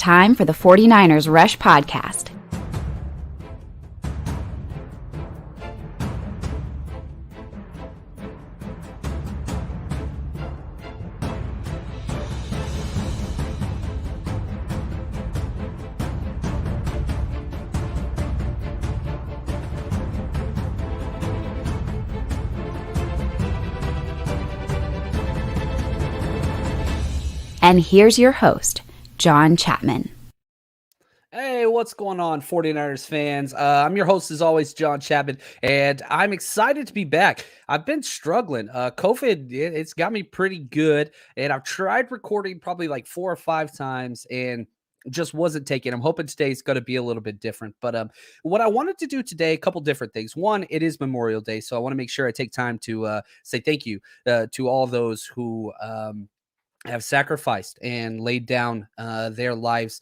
time for the 49ers Rush Podcast. And here's your host, John Chapman. Hey, what's going on, 49ers fans? I'm your host, as always, John Chapman, and I'm excited to be back. I've been struggling. COVID, it's got me pretty good, and I've tried recording probably like 4 or 5 times, and just wasn't taking. I'm hoping today's going to be a little bit different. But what I wanted to do today, a couple different things. One, it is Memorial Day, so I want to make sure I take time to say thank you to all those who have sacrificed and laid down their lives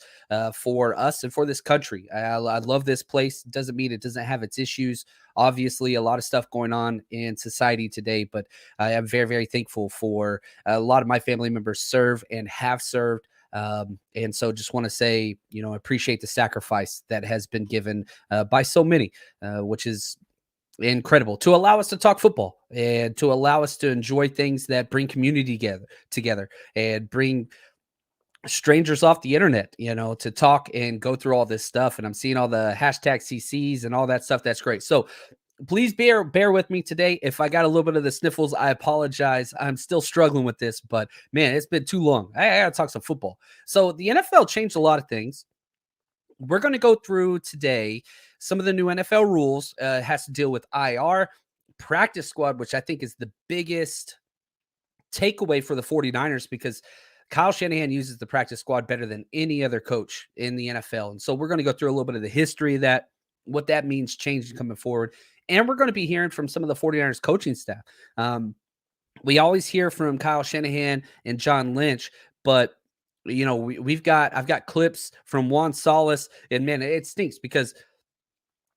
for us and for this country. I love this place. Doesn't mean it doesn't have its issues. Obviously, a lot of stuff going on in society today, but I am very, very thankful for a lot of my family members serve and have served. And so just want to say, appreciate the sacrifice that has been given by so many, which is incredible, to allow us to talk football and to allow us to enjoy things that bring community together and bring strangers off the internet, to talk and go through all this stuff. And I'm seeing all the hashtag CCs and all that stuff. That's great. So please bear with me today. If I got a little bit of the sniffles, I apologize. I'm still struggling with this, but man, it's been too long. I gotta talk some football. So the NFL changed a lot of things. We're going to go through today some of the new NFL rules. Has to deal with IR, practice squad, which I think is the biggest takeaway for the 49ers, because Kyle Shanahan uses the practice squad better than any other coach in the NFL. And so we're going to go through a little bit of the history of that, what that means changing coming forward. And we're going to be hearing from some of the 49ers coaching staff. We always hear from Kyle Shanahan and John Lynch, but I've got clips from Juan Solis, and man, it stinks because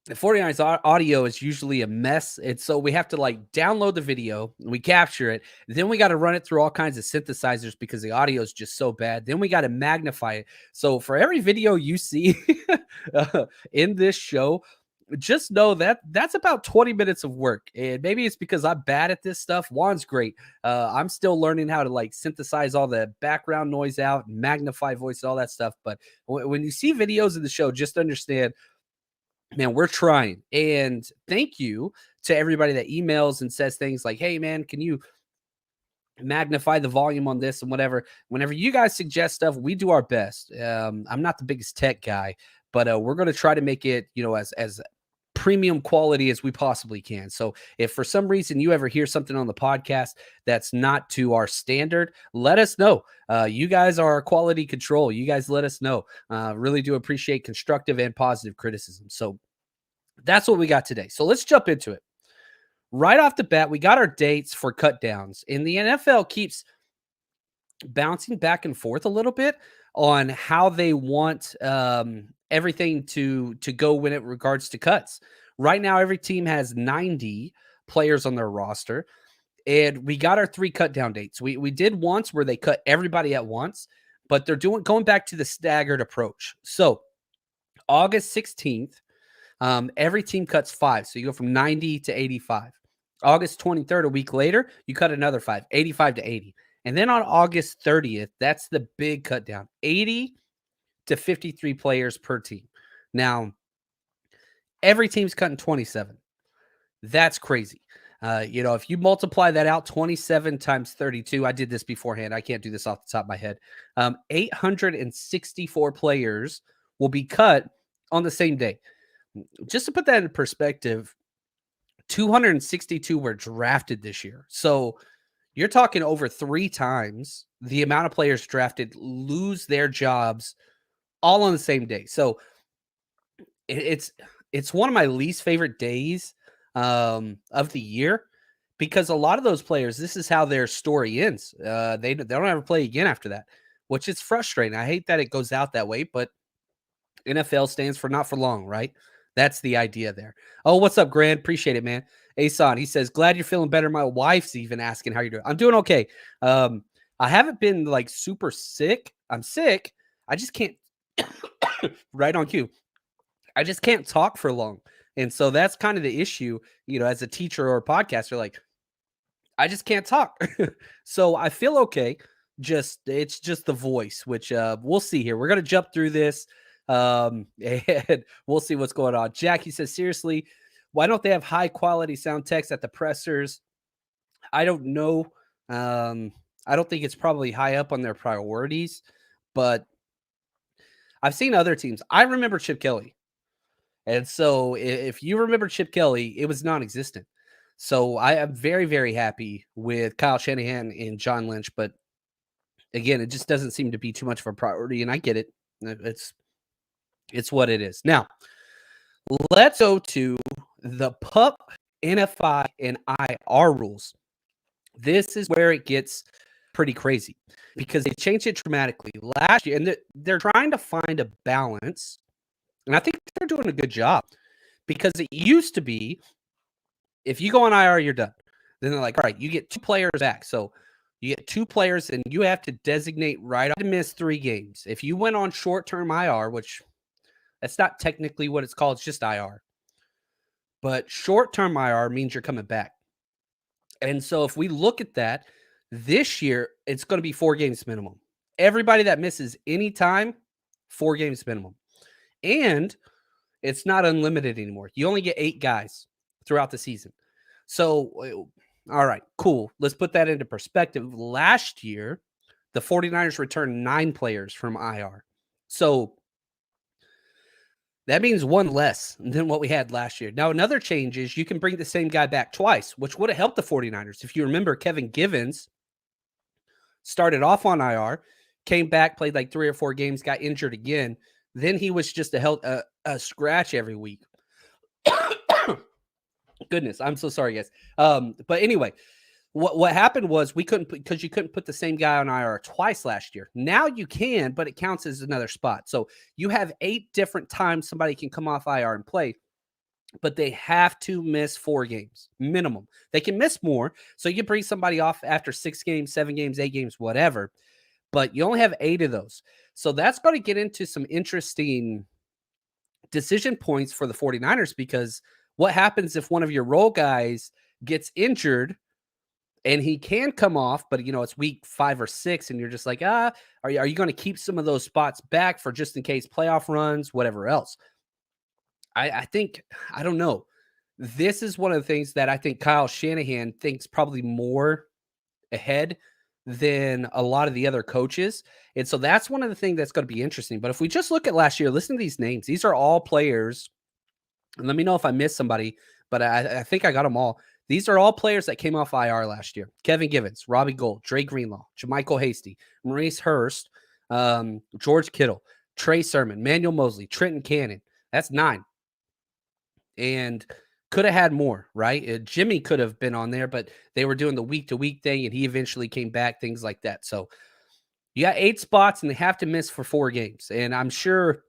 the 49ers audio is usually a mess. And so we have to download the video, we capture it. Then we got to run it through all kinds of synthesizers because the audio is just so bad. Then we got to magnify it. So for every video you see in this show, just know that that's about 20 minutes of work. And maybe it's because I'm bad at this stuff. Juan's great. I'm still learning how to synthesize all the background noise out, and magnify voice, and all that stuff. But when you see videos of the show, just understand, man, we're trying. And thank you to everybody that emails and says things like, hey man, can you magnify the volume on this and whatever. Whenever you guys suggest stuff, we do our best. I'm not the biggest tech guy, but we're going to try to make it, as premium quality as we possibly can. So if for some reason you ever hear something on the podcast that's not to our standard, let us know. You guys are our quality control. You guys let us know. Really do appreciate constructive and positive criticism. So that's what we got today. So let's jump into it. Right off the bat, we got our dates for cutdowns, and the NFL keeps bouncing back and forth a little bit on how they want everything to go when it regards to cuts. Right now, every team has 90 players on their roster, and we got our 3 cutdown dates. We did once where they cut everybody at once, but they're going back to the staggered approach. So August 16th, every team cuts 5. So you go from 90 to 85. August 23rd, a week later, you cut another 5, 85 to 80. And then on August 30th, that's the big cut down, 80 to 53 players per team. Now, every team's cutting 27. That's crazy. If you multiply that out, 27 times 32, I did this beforehand. I can't do this off the top of my head. 864 players will be cut on the same day. Just to put that in perspective, 262 were drafted this year. So you're talking over 3 times the amount of players drafted lose their jobs all on the same day. So it's one of my least favorite days of the year, because a lot of those players, this is how their story ends. They don't ever play again after that, which is frustrating. I hate that it goes out that way, but NFL stands for not for long, right? That's the idea there. Oh, what's up, Grant? Appreciate it, man. Asan, he says, glad you're feeling better. My wife's even asking how you're doing. I'm doing okay. I haven't been super sick. I'm sick. I just can't right on cue. I just can't talk for long. And so that's kind of the issue, as a teacher or a podcaster, like I just can't talk. So I feel okay. It's just the voice, which we'll see here. We're gonna jump through this. And we'll see what's going on. Jackie says, seriously, why don't they have high quality sound text at the pressers? I don't know. I don't think it's probably high up on their priorities, but I've seen other teams. I remember Chip Kelly. And so if you remember Chip Kelly, it was non-existent. So I am very, very happy with Kyle Shanahan and John Lynch. But again, it just doesn't seem to be too much of a priority. And I get it. It's what it is. Now, let's go to the PUP, NFI, and IR rules. This is where it gets pretty crazy because they changed it dramatically last year. And they're trying to find a balance. And I think they're doing a good job because it used to be if you go on IR, you're done. Then they're like, all right, you get 2 players back. So you get 2 players and you have to designate right off to miss 3 games. If you went on short-term IR, which that's not technically what it's called, it's just IR. But short-term IR means you're coming back. And so if we look at that, this year, it's going to be 4 games minimum. Everybody that misses any time, 4 games minimum. And it's not unlimited anymore. You only get 8 guys throughout the season. So, all right, cool. Let's put that into perspective. Last year, the 49ers returned 9 players from IR. So that means 1 less than what we had last year. Now, another change is you can bring the same guy back twice, which would have helped the 49ers. If you remember, Kevin Givens started off on IR, came back, played like 3 or 4 games, got injured again. Then he was just a scratch every week. Goodness, I'm so sorry, guys. But anyway, what happened was we couldn't because you couldn't put the same guy on IR twice last year. Now you can, but it counts as another spot. So you have 8 different times somebody can come off IR and play, but they have to miss 4 games minimum. They can miss more, so you can bring somebody off after 6 games, 7 games, 8 games, whatever. But you only have 8 of those. So that's going to get into some interesting decision points for the 49ers because what happens if one of your role guys gets injured and he can come off, but it's week 5 or 6 and you're just like, are you going to keep some of those spots back for just in case playoff runs, whatever else? I think, I don't know. This is one of the things that I think Kyle Shanahan thinks probably more ahead than a lot of the other coaches. And so that's one of the things that's going to be interesting. But if we just look at last year, listen to these names. These are all players. And let me know if I missed somebody, but I think I got them all. These are all players that came off IR last year. Kevin Givens, Robbie Gould, Dre Greenlaw, Jermichael Hasty, Maurice Hurst, George Kittle, Trey Sermon, Manuel Mosley, Trenton Cannon. That's 9. And could have had more, right? Jimmy could have been on there, but they were doing the week-to-week thing, and he eventually came back, things like that. So you got 8 spots, and they have to miss for 4 games. And I'm sure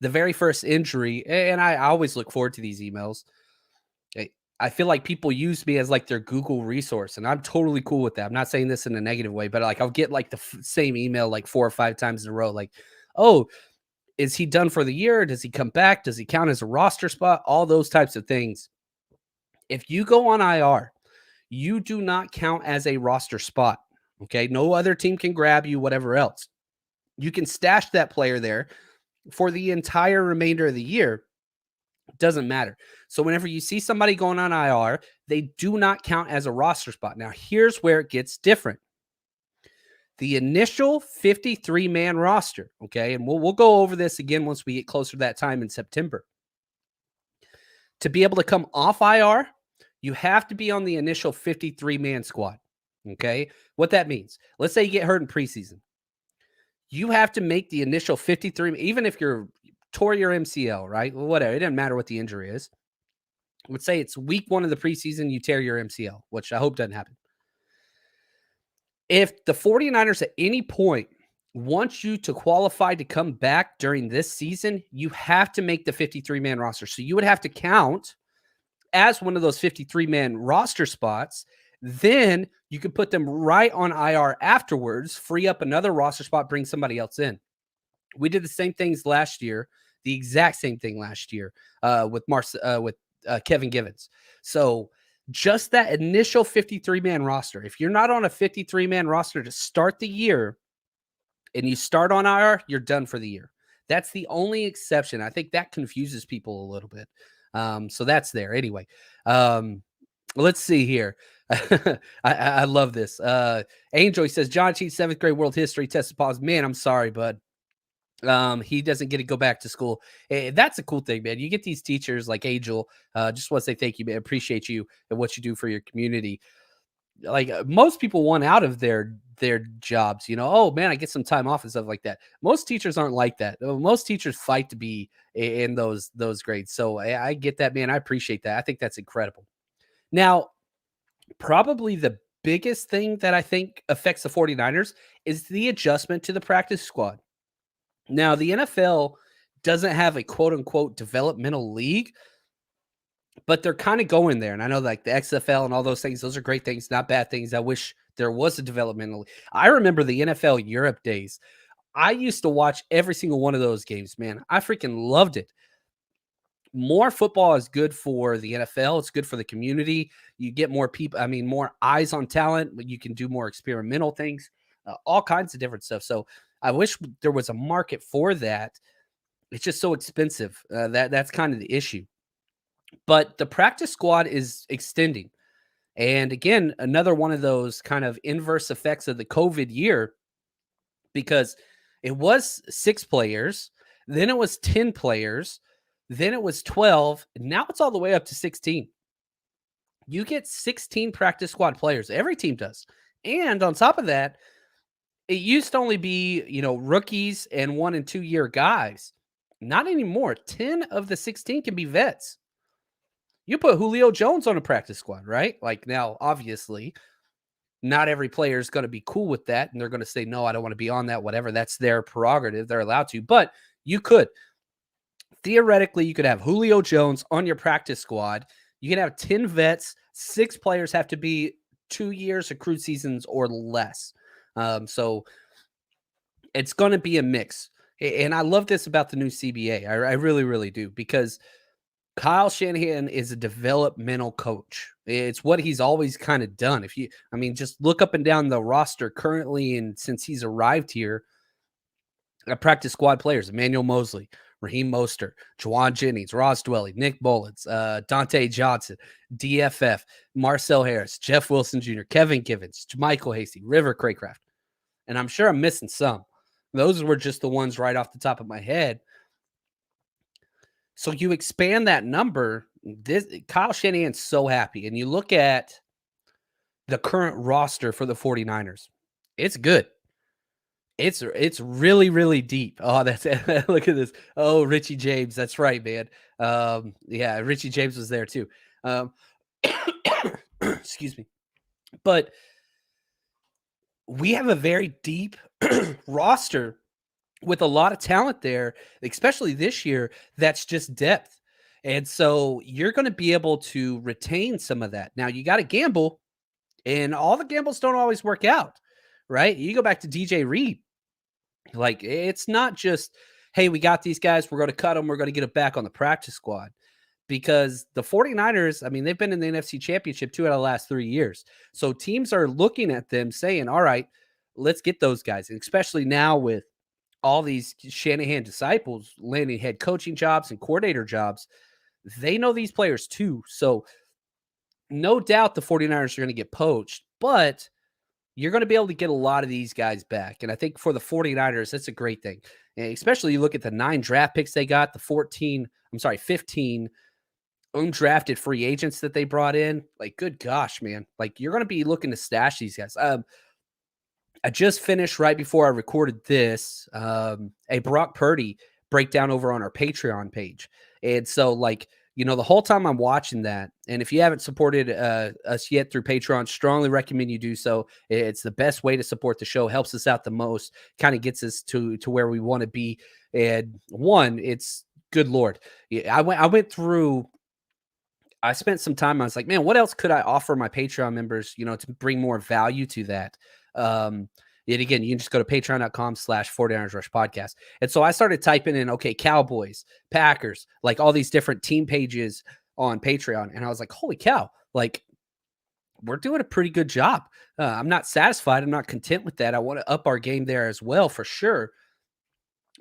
the very first injury, and I always look forward to these emails. I feel like people use me as like their Google resource, and I'm totally cool with that. I'm not saying this in a negative way, but like I'll get like the same email like 4 or 5 times in a row. Like, oh, is he done for the year? Does he come back? Does he count as a roster spot? All those types of things. If you go on IR, you do not count as a roster spot. Okay. No other team can grab you, whatever else. You can stash that player there for the entire remainder of the year. It doesn't matter. So whenever you see somebody going on IR, they do not count as a roster spot. Now, here's where it gets different. The initial 53-man roster, okay, and we'll go over this again once we get closer to that time in September. To be able to come off IR, you have to be on the initial 53-man squad, okay? What that means, let's say you get hurt in preseason. You have to make the initial 53, even if you're tore your MCL, right? Well, whatever, it doesn't matter what the injury is. Let's say it's week 1 of the preseason, you tear your MCL, which I hope doesn't happen. If the 49ers at any point want you to qualify to come back during this season, you have to make the 53-man roster. So you would have to count as one of those 53-man roster spots. Then you could put them right on IR afterwards, free up another roster spot, bring somebody else in. We did the same things last year, the exact same thing last year with Kevin Givens. So just that initial 53-man roster, if you're not on a 53-man roster to start the year and you start on IR, you're done for the year. That's the only exception. I think that confuses people a little bit. So that's there. Anyway, let's see here. I love this. Angel says, John Cheat, 7th grade world history, tested positive. Man, I'm sorry, bud. He doesn't get to go back to school. That's a cool thing, man. You get these teachers like Angel. Just want to say thank you, man. Appreciate you and what you do for your community. Like most people want out of their jobs, oh man, I get some time off and stuff like that. Most teachers aren't like that. Most teachers fight to be in those grades. So I get that, man. I appreciate that. I think that's incredible. Now, probably the biggest thing that I think affects the 49ers is the adjustment to the practice squad. Now, the NFL doesn't have a quote unquote developmental league, but they're kind of going there. And I know like the XFL and all those things, those are great things, not bad things. I wish there was a developmental league. I remember the NFL Europe days. I used to watch every single one of those games, man. I freaking loved it. More football is good for the NFL. It's good for the community. You get more people, more eyes on talent. You can do more experimental things, all kinds of different stuff. So I wish there was a market for that. It's just so expensive. That's kind of the issue. But the practice squad is extending. And again, another one of those kind of inverse effects of the COVID year, because it was 6 players, then it was 10 players, then it was 12, and now it's all the way up to 16. You get 16 practice squad players. Every team does. And on top of that, it used to only be, rookies and 1 and 2 year guys. Not anymore. 10 of the 16 can be vets. You put Julio Jones on a practice squad, right? Like now, obviously, not every player is going to be cool with that. And they're going to say, no, I don't want to be on that, whatever. That's their prerogative. They're allowed to. But you could. Theoretically, you could have Julio Jones on your practice squad. You can have 10 vets. 6 players have to be 2 years accrued seasons or less. So it's going to be a mix. And I love this about the new CBA. I really, really do, because Kyle Shanahan is a developmental coach. It's what he's always kind of done. Just look up and down the roster currently, and since he's arrived here, practice squad players: Emmanuel Mosley, Raheem Mostert, Juwan Jennings, Ross Dwelly, Nick Mullins, Dante Johnson, DFF, Marcel Harris, Jeff Wilson Jr., Kevin Givens, Michael Hasty, River Craycraft. And I'm sure I'm missing some. Those were just the ones right off the top of my head. So you expand that number. Kyle Shanahan's so happy. And you look at the current roster for the 49ers. It's good. It's really, really deep. Oh, that's look at this. Oh, Richie James. That's right, man. Yeah, Richie James was there too. Excuse me. But we have a very deep roster with a lot of talent there, especially this year. That's just depth. And so you're going to be able to retain some of that. Now you got to gamble, and all the gambles don't always work out, right? You go back to DJ Reed. Like, it's not just, hey, we got these guys, we're going to cut them, we're going to get it back on the practice squad. Because the 49ers, they've been in the NFC Championship 2 out of the last 3 years. So teams are looking at them saying, all right, let's get those guys. And especially now with all these Shanahan disciples landing head coaching jobs and coordinator jobs, they know these players too. So no doubt the 49ers are going to get poached, but you're going to be able to get a lot of these guys back. And I think for the 49ers, that's a great thing. And especially you look at the 9 draft picks they got, the 15 undrafted free agents that they brought in. Like, good gosh, man. Like, you're going to be looking to stash these guys. I just finished right before I recorded this, a Brock Purdy breakdown over on our Patreon page. And so, like, the whole time I'm watching that, and if you haven't supported us yet through Patreon, strongly recommend you do so. It's the best way to support the show, helps us out the most, kind of gets us to where we want to be. And one, it's good Lord. I went through, I spent some time, I was like, man, what else could I offer my Patreon members, to bring more value to that? Yet again, you can just go to patreon.com/49ers Rush Podcast. And so I started typing in, okay, Cowboys, Packers, like all these different team pages on Patreon. And I was like, holy cow, like we're doing a pretty good job. I'm not satisfied. I'm not content with that. I want to up our game there as well, for sure.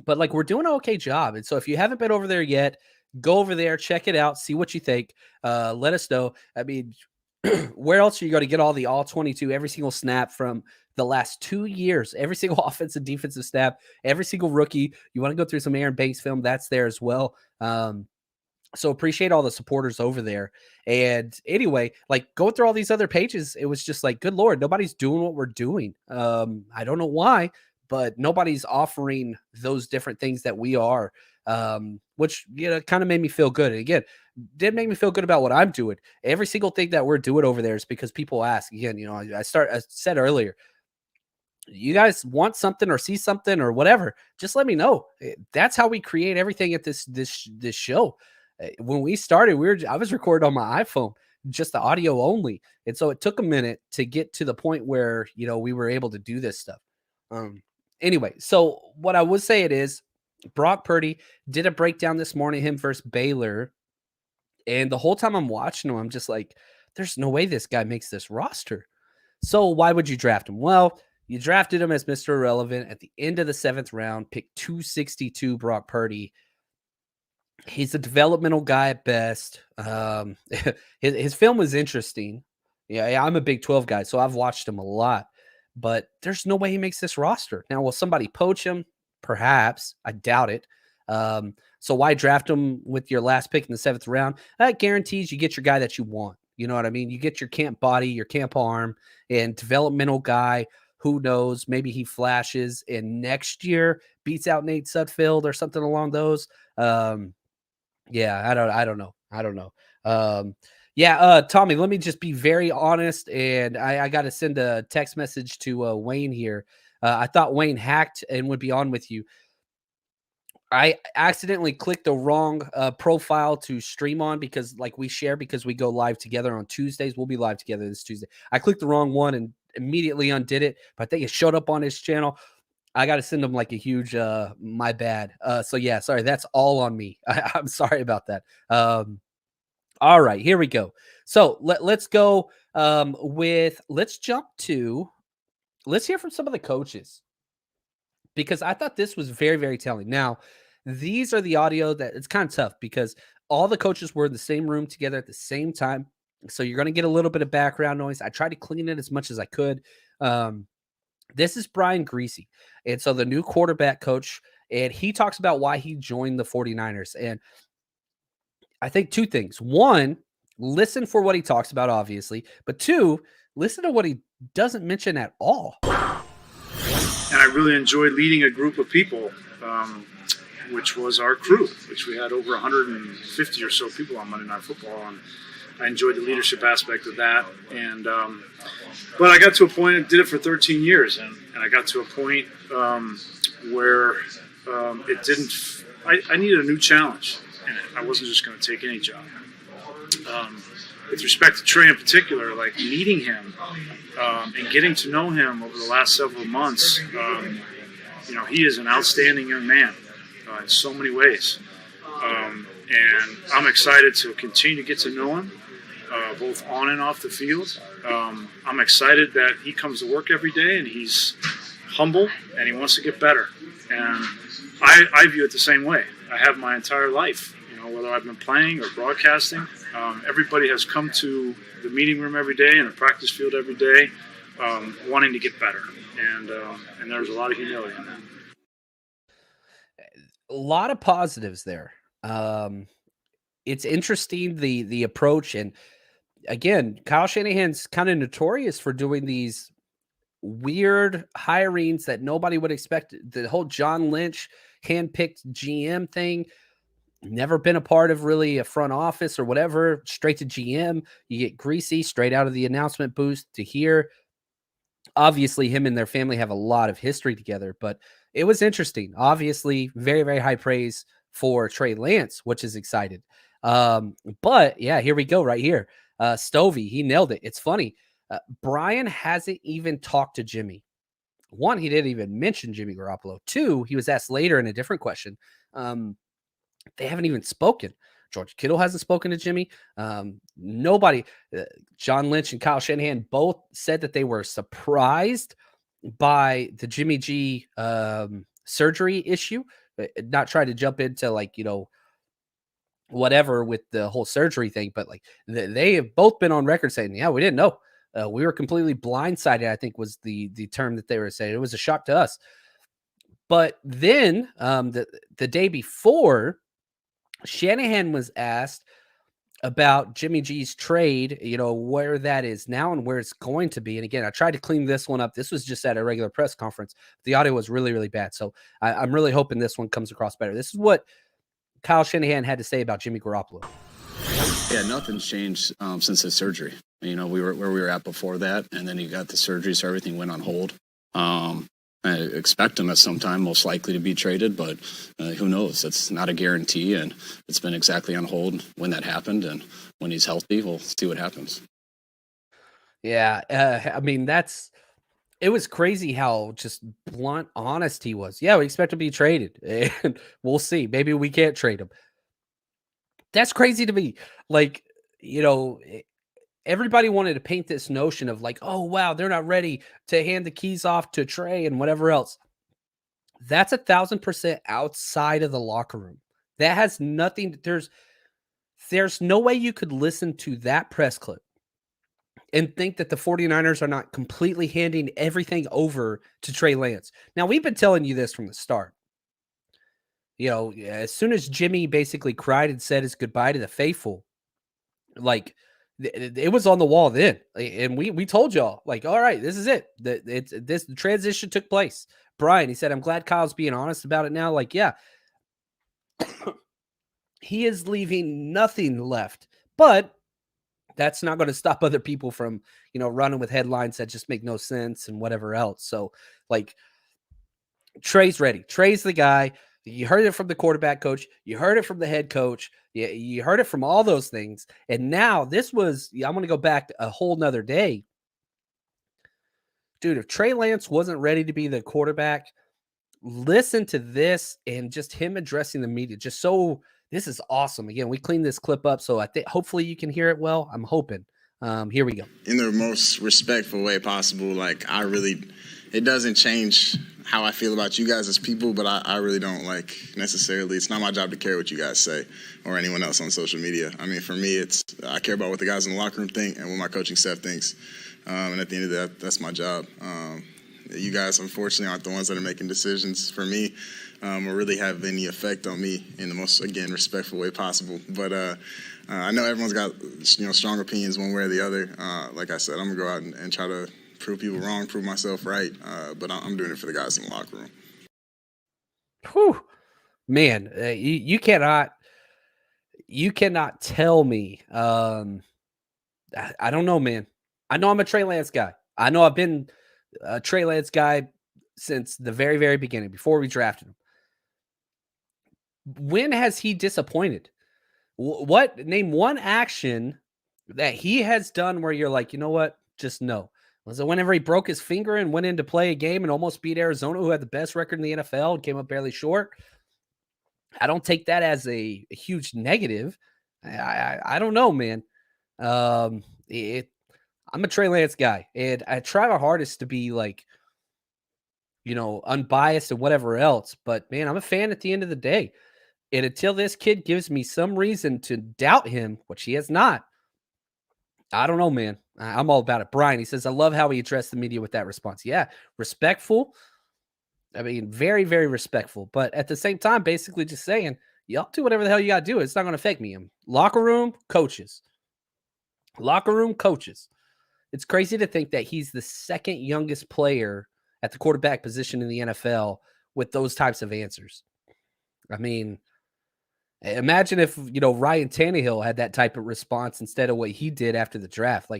But like we're doing an okay job. And so if you haven't been over there yet, go over there, check it out, see what you think. Let us know. I mean, where else are you going to get all 22, every single snap from the last 2 years, every single offensive, defensive snap, every single rookie? You want to go through some Aaron Banks film, that's there as well. So appreciate all the supporters over there. And anyway, like going through all these other pages, it was just like, good Lord, nobody's doing what we're doing. I don't know why, but nobody's offering those different things that we are, which, kind of made me feel good. And again, did make me feel good about what I'm doing. Every single thing that we're doing over there is because people ask. Again, I said earlier, you guys want something or see something or whatever, just let me know. That's how we create everything at this show. When we started, I was recording on my iPhone, just the audio only. And so it took a minute to get to the point where, we were able to do this stuff. Anyway, so what I would say it is, Brock Purdy did a breakdown this morning, him versus Baylor. And the whole time I'm watching him, I'm just like, there's no way this guy makes this roster. So why would you draft him? Well, you drafted him as Mr. Irrelevant at the end of the 7th round, pick 262, Brock Purdy. He's a developmental guy at best. His film was interesting. Yeah, I'm a Big 12 guy, so I've watched him a lot. But there's no way he makes this roster. Now, will somebody poach him? Perhaps. I doubt it. So why draft him with your last pick in the 7th round? That guarantees you get your guy that you want. You know what I mean? You get your camp body, your camp arm, and developmental guy. Who knows? Maybe he flashes and next year beats out Nate Sudfeld or something along those. Yeah, I don't know. Tommy, let me just be very honest. And I got to send a text message to Wayne here. I thought Wayne hacked and would be on with you. I accidentally clicked the wrong profile to stream on because we share because we go live together on Tuesdays. We'll be live together this Tuesday. I clicked the wrong one and immediately undid it, but I think it showed up on his channel. I got to send him a huge, my bad. So yeah, sorry. That's all on me. I'm sorry about that. All right, here we go. So let's go let's hear from some of the coaches, because I thought this was very, very telling. Now, these are the audio that it's kind of tough because all the coaches were in the same room together at the same time. So you're going to get a little bit of background noise. I tried to clean it as much as I could. This is Brian Greasy. And so the new quarterback coach, and he talks about why he joined the 49ers. And I think 2 things. 1, listen for what he talks about, obviously. But 2, listen to what he doesn't mention at all. And I really enjoyed leading a group of people, which was our crew, which we had over 150 or so people on Monday Night Football. And I enjoyed the leadership aspect of that. And but I got to a point, I did it for 13 years, and I got to a point where it didn't, I needed a new challenge, and I wasn't just going to take any job. With respect to Trey in particular, meeting him and getting to know him over the last several months, he is an outstanding young man in so many ways. And I'm excited to continue to get to know him, both on and off the field. I'm excited that he comes to work every day and he's humble and he wants to get better. And I view it the same way. I have my entire life, whether I've been playing or broadcasting. Everybody has come to the meeting room every day and the practice field every day wanting to get better. And there's a lot of humility in that. A lot of positives there. It's interesting, the approach. And again, Kyle Shanahan's kind of notorious for doing these weird hirings that nobody would expect. The whole John Lynch handpicked GM thing, never been a part of really a front office or whatever, straight to GM. You get Greasy straight out of the announcement booth to here. Obviously, him and their family have a lot of history together, but it was interesting. Obviously, very, very high praise for Trey Lance, which is excited. But yeah, here we go right here. Stovey, he nailed it. It's funny. Brian hasn't even talked to Jimmy. one, he didn't even mention Jimmy Garoppolo. Two, he was asked later in a different question. They haven't even spoken. George Kittle hasn't spoken to Jimmy. Nobody. John Lynch and Kyle Shanahan both said that they were surprised by the Jimmy G surgery issue. Not trying to jump into whatever with the whole surgery thing, but they have both been on record saying, yeah, we didn't know. We were completely blindsided, I think was the term that they were saying. It was a shock to us. But then the day before, Shanahan was asked about Jimmy G's trade, where that is now and where it's going to be. And again, I tried to clean this one up. This was just at a regular press conference. The audio was really, really bad. So I'm really hoping this one comes across better. This is what Kyle Shanahan had to say about Jimmy Garoppolo. Yeah, nothing's changed since his surgery. We were where we were at before that, and then he got the surgery, so everything went on hold. I expect him at some time, most likely to be traded, but who knows? It's not a guarantee, and it's been exactly on hold when that happened, and when he's healthy, we'll see what happens. Yeah, it was crazy how just blunt honest he was. Yeah, we expect to be traded, and we'll see. Maybe we can't trade him. That's crazy to me. Everybody wanted to paint this notion of oh, wow, they're not ready to hand the keys off to Trey and whatever else. That's 1,000% outside of the locker room. That has nothing. There's no way you could listen to that press clip and think that the 49ers are not completely handing everything over to Trey Lance. Now, we've been telling you this from the start. As soon as Jimmy basically cried and said his goodbye to the faithful, it was on the wall then. And we told y'all, all right, this is it. The transition took place. Brian, he said, I'm glad Kyle's being honest about it now. Yeah, he is leaving nothing left, but that's not going to stop other people from, running with headlines that just make no sense and whatever else. So Trey's ready. Trey's the guy. You heard it from the quarterback coach. You heard it from the head coach. You heard it from all those things. And now I'm going to go back a whole nother day. Dude, if Trey Lance wasn't ready to be the quarterback, listen to this and just him addressing the media. This is awesome. Again, we cleaned this clip up, so I think hopefully you can hear it well. I'm hoping. Here we go. In the most respectful way possible. It doesn't change how I feel about you guys as people, but I really don't necessarily. It's not my job to care what you guys say or anyone else on social media. For me, I care about what the guys in the locker room think and what my coaching staff thinks. And at the end of that, that's my job. You guys, unfortunately, aren't the ones that are making decisions for me or really have any effect on me in the most, again, respectful way possible. But I know everyone's got strong opinions one way or the other. Like I said, I'm going to go out and try to prove people wrong, prove myself right. But I'm doing it for the guys in the locker room. Whew. Man, you cannot tell me. I don't know, man. I know I'm a Trey Lance guy. I know I've been a Trey Lance guy since the very, very beginning, before we drafted him. When has he disappointed? Name one action that he has done where you're like, you know what? Just no. Was it whenever he broke his finger and went in to play a game and almost beat Arizona, who had the best record in the NFL and came up barely short? I don't take that as a huge negative. I don't know, man. I'm a Trey Lance guy, and I try my hardest to be unbiased and whatever else. But, man, I'm a fan at the end of the day. And until this kid gives me some reason to doubt him, which he has not, I don't know, man. I'm all about it. Brian, he says, I love how he addressed the media with that response. Yeah, respectful. Very, very respectful. But at the same time, basically just saying, y'all do whatever the hell you got to do. It's not going to affect me. Locker room coaches. It's crazy to think that he's the second youngest player at the quarterback position in the NFL with those types of answers. Imagine if, Ryan Tannehill had that type of response instead of what he did after the draft.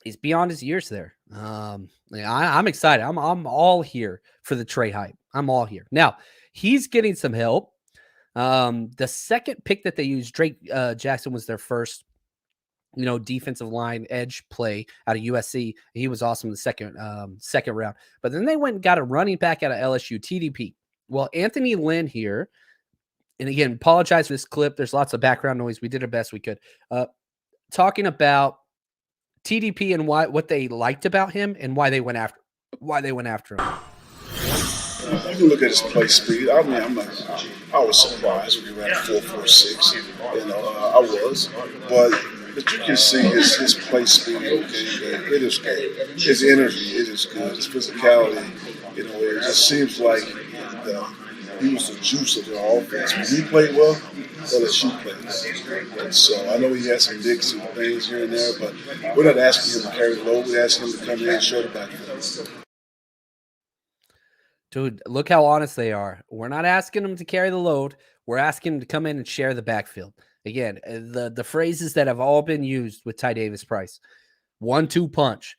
He's beyond his years there. I'm excited. I'm all here for the Trey hype. I'm all here. Now, he's getting some help. The second pick that they used, Drake Jackson was their first. defensive line edge play out of USC. He was awesome in the second round. But then they went and got a running back out of LSU, TDP. Well, Anthony Lynn here, and again, apologize for this clip. There's lots of background noise. We did our best we could. Talking about TDP and what they liked about him and why they went after him. You can look at his play speed. I mean, I was surprised when he ran 4.46. I was, but you can see his play speed. Okay, it is good. His energy, it is good. His physicality, it just seems like he was the juice of the offense. When he played well, LSU played well. And so I know he had some digs and things here and there, but we're not asking him to carry the load. We're asking him to come in and show the backfield. Dude, look how honest they are. We're not asking them to carry the load. We're asking them to come in and share the backfield. Again, the phrases that have all been used with Ty Davis Price. 1-2 punch.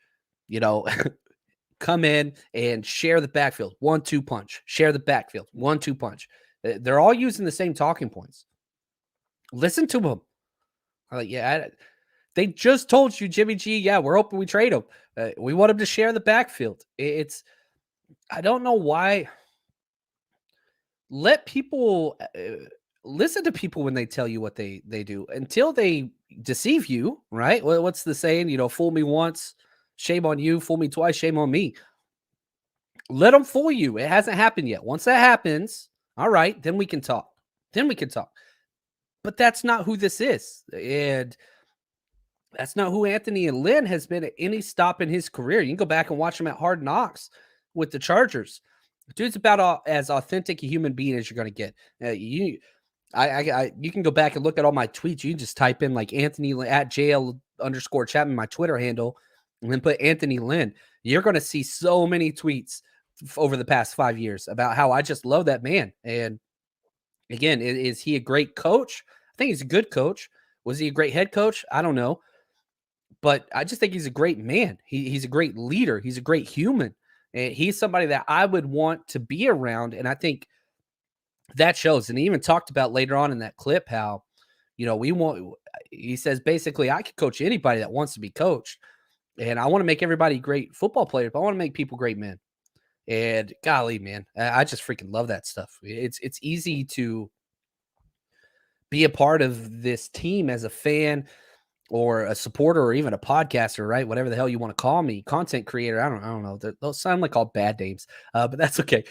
Come in and share the backfield. 1-2 punch. Share the backfield. 1-2 punch. They're all using the same talking points. Listen to them. They just told you, Jimmy G, we're hoping we trade him. We want him to share the backfield. I don't know why. Let people listen to people when they tell you what they do until they deceive you, right? What's the saying? Fool me once, shame on you. Fool me twice, shame on me. Let them fool you. It hasn't happened yet. Once that happens, all right, then we can talk. But that's not who this is. And that's not who Anthony Lynn has been at any stop in his career. You can go back and watch him at Hard Knocks with the Chargers. Dude's about as authentic a human being as you're going to get. You can go back and look at all my tweets. You can just type in like Anthony at JL_Chapman, my Twitter handle, and then put Anthony Lynn. You're going to see so many tweets over the past 5 years about how I just love that man. And again, is he a great coach? I think he's a good coach. Was he a great head coach? I don't know. But I just think he's a great man. He's a great leader. He's a great human. And he's somebody that I would want to be around. And I think that shows. And he even talked about later on in that clip how, he says basically I could coach anybody that wants to be coached. And I want to make everybody great football players, but I want to make people great men. And golly, man, I just freaking love that stuff. It's easy to be a part of this team as a fan or a supporter or even a podcaster, right? Whatever the hell you want to call me, content creator. I don't know. Those sound like all bad names, but that's okay.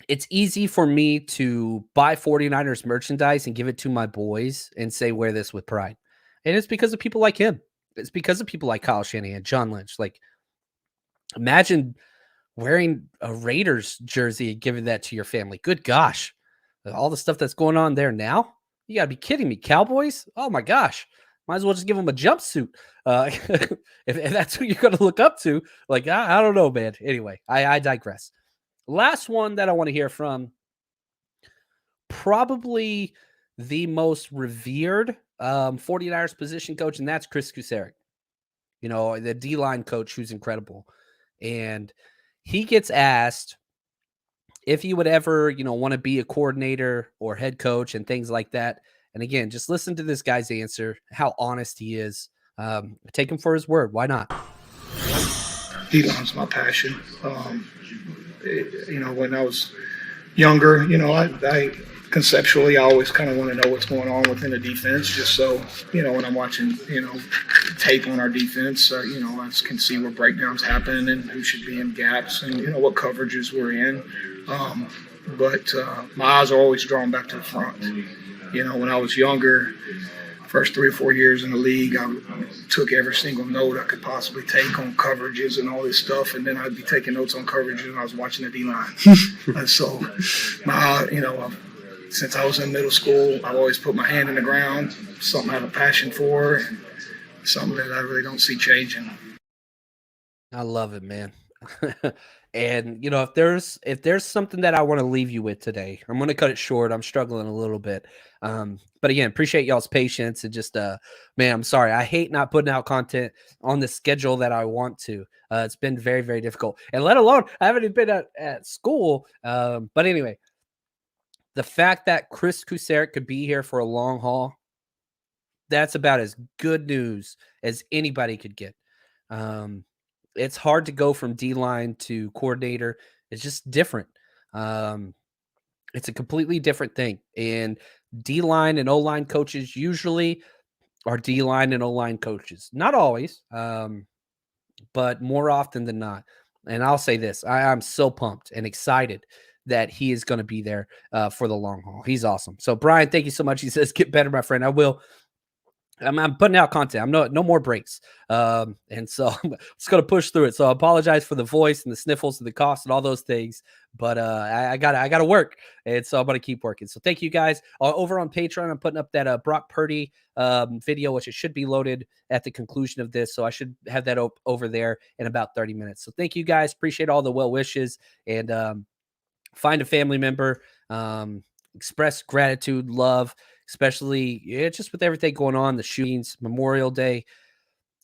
It's easy for me to buy 49ers merchandise and give it to my boys and say, wear this with pride. And it's because of people like him. It's because of people like Kyle Shanahan, John Lynch. Like, imagine wearing a Raiders jersey and giving that to your family. Good gosh. All the stuff that's going on there now. You got to be kidding me. Cowboys? Oh, my gosh. Might as well just give them a jumpsuit. If that's who you're going to look up to. Like, I don't know, man. Anyway, I digress. Last one that I want to hear from, probably the most revered 49ers position coach, and that's Chris Kucerick. The D-line coach who's incredible. And he gets asked if he would ever, want to be a coordinator or head coach and things like that. And again, just listen to this guy's answer, how honest he is. Take him for his word. Why not? He loves my passion. When I was younger, I conceptually, I always kind of want to know what's going on within the defense, just so, when I'm watching, tape on our defense, I can see where breakdowns happen and who should be in gaps and, what coverages we're in. But my eyes are always drawn back to the front. When I was younger, first 3 or 4 years in the league, I took every single note I could possibly take on coverages and all this stuff, and then I'd be taking notes on coverages when I was watching the D-line. And so, since I was in middle school, I've always put my hand in the ground, something I have a passion for, and something that I really don't see changing. I love it, man. And, if there's something that I want to leave you with today, I'm going to cut it short. I'm struggling a little bit. But again, appreciate y'all's patience and just, man, I'm sorry. I hate not putting out content on the schedule that I want to. It's been very, very difficult. And let alone, I haven't even been at school. But anyway, the fact that Chris Kucerick could be here for a long haul, that's about as good news as anybody could get. It's hard to go from D-line to coordinator. It's just different. It's a completely different thing. And D-line and O-line coaches usually are D-line and O-line coaches. Not always, but more often than not. And I'll say this, I'm so pumped and excited that he is going to be there for the long haul. He's awesome. So, Brian, thank you so much. He says, get better, my friend. I will. I'm putting out content. I'm no more breaks. And so I'm just going to push through it. So I apologize for the voice and the sniffles and the coughs and all those things, but I got to work. And so I'm going to keep working. So thank you guys. Over on Patreon, I'm putting up that Brock Purdy video, which it should be loaded at the conclusion of this. So I should have that over there in about 30 minutes. So thank you guys. Appreciate all the well wishes, and find a family member, express gratitude, love, especially just with everything going on, the shootings, Memorial Day.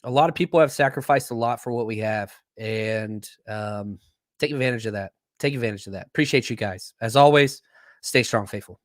A lot of people have sacrificed a lot for what we have, and take advantage of that. Take advantage of that. Appreciate you guys. As always, stay strong, faithful.